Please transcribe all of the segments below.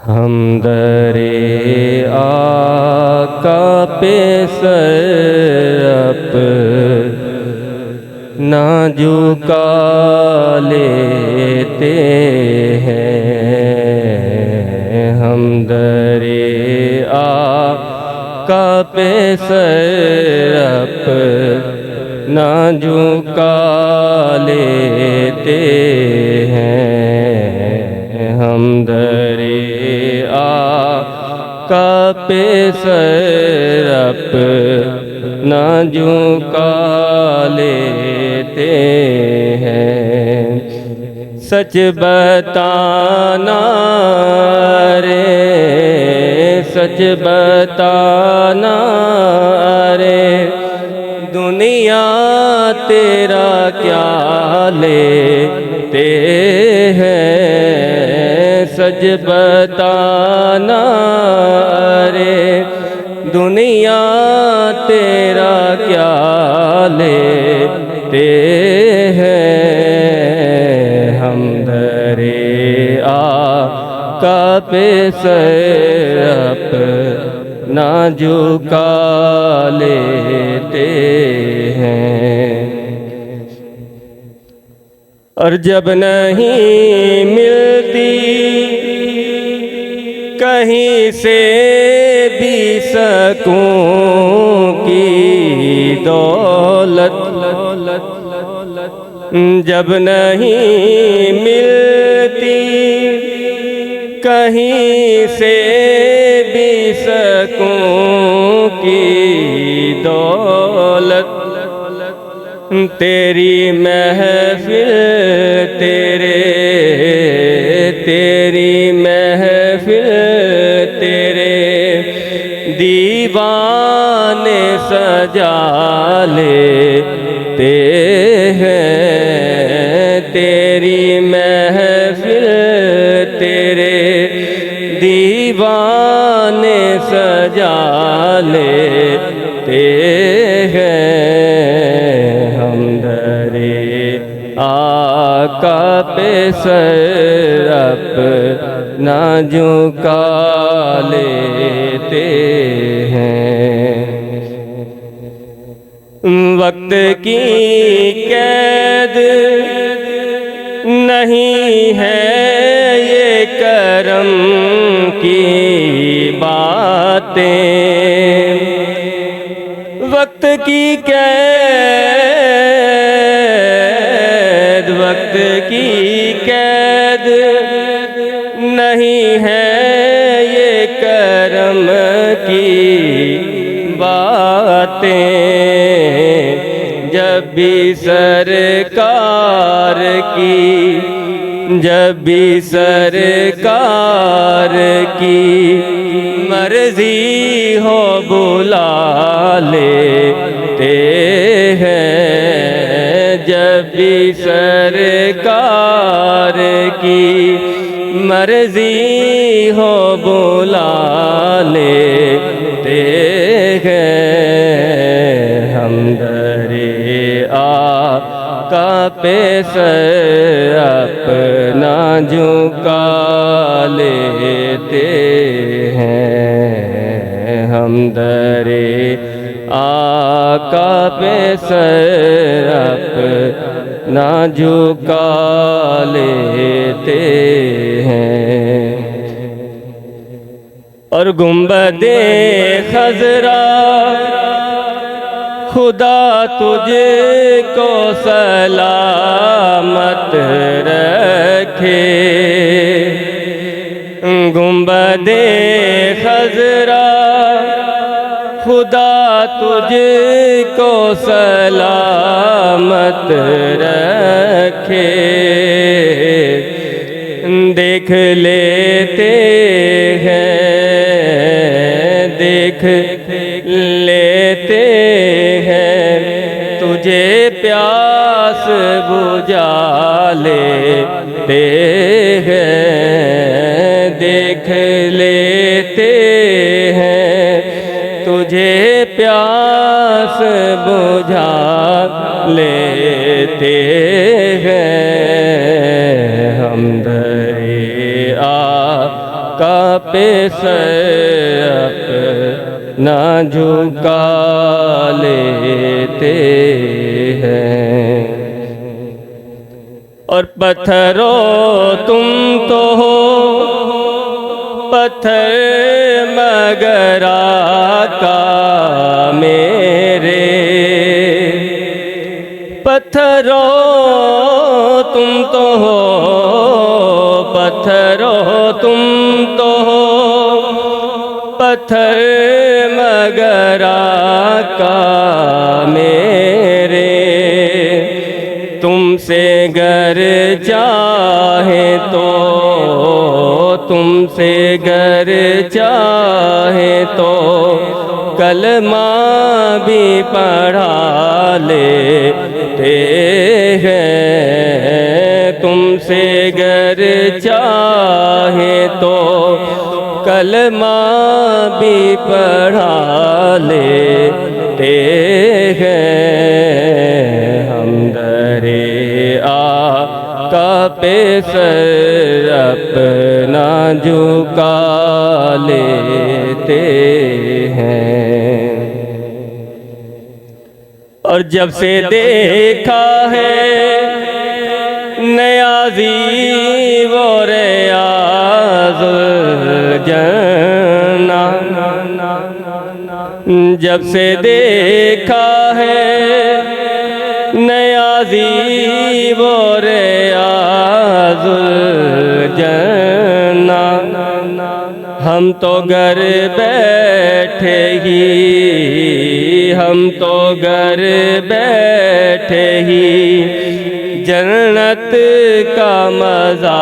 ہم در آقا پہ سر اپنا جھکا لیتے ہیں، ہم در آقا پہ سر اپنا جھکا لیتے ہیں، ہم در آقا پہ سر اپنا جھکا لیتے ہیں۔ سچ بتانا رے، سچ بتانا رے، دنیا تیرا کیا لیتے ہیں، سچ بتانا رے، دنیا تیرا کیا لیتے ہیں، ہم در آقا پہ سر اپنا جھکا لیتے ہیں۔ اور جب نہیں ملتی کہیں سے بھی سکون کی دولت، جب نہیں ملتی کہیں سے بھی سکون کی دولت، تیری محفل تیری محفل تیرے دیوانے سجا لیتے ہیں، تیری محفل تیرے دیوانے سجا لیتے ہیں، ہم در آقا پہ سر اپنا جھکا لیتے ہیں۔ وقت کی قید نہیں ہے یہ کرم کی باتیں، وقت کی قید، وقت کی قید نہیں ہے یہ کرم کی باتیں، جب بھی سرکار کی، جب بھی سرکار کی مرضی ہو بلا لیتے ہیں، جب بھی سرکار کی مرضی ہو بلا لیتے ہیں، ہم در آقا پہ سر اپنا جھکا لیتے ہیں، ہم در آقا پہ سر اپنا جھکا لیتے ہیں۔ اور گنبد خضرا خدا تجھ کو سلامت رکھے، گنبد خضرا خدا تجھ کو سلامت رکھے، دیکھ لیتے ہیں، دیکھ لیتے ہیں، تجھے پیاس بجھا لیتے ہیں، دیکھ لیتے ہیں، تجھے پیاس بجھا لیتے ہیں، ہم در آقا پہ سر اپنا جھکا لیتے ہیں۔ اور پتھروں تم تو ہو پتھر مگر آقا میرے، پتھروں تم تو ہو پتھروں تم تو ہو پتھر مگر آقا میرے، تم سے گر چاہے تو تم سے گر چاہے تو کلمہ بھی پڑھا لیتے ہیں، تم سے گر چاہے تو کلمہ بھی پڑھا لیتے ہیں۔ ہم درِ آقا پہ سر اپنا جھکا لیتے ہیں۔ اور جب سے دیکھا ہے نیازی و ریاض الجنہ، جب سے دیکھا ہے نیازی و ریاض الجنہ، ہم تو گھر بیٹھے ہی ہم تو گھر بیٹھے ہی جنت کا مزہ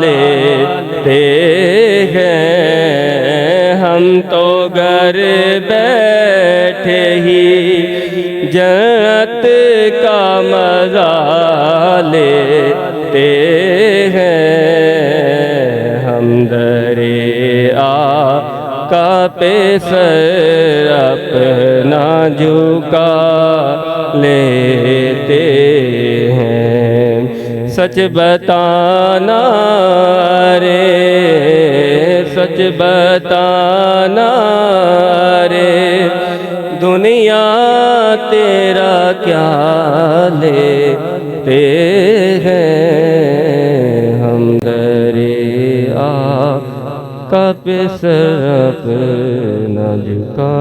لیتے ہیں، ہم تو گھر بیٹھے ہی جنت کا مزہ لیتے ہیں۔ ہم درِ آقا پہ سر اپنا جھکا لیتے ہیں۔ سچ بتانا رے سچ بتانا رے دنیا تیرا کیا لیتے ہیں، ہم درِ آقا پہ سر اپنا جھکا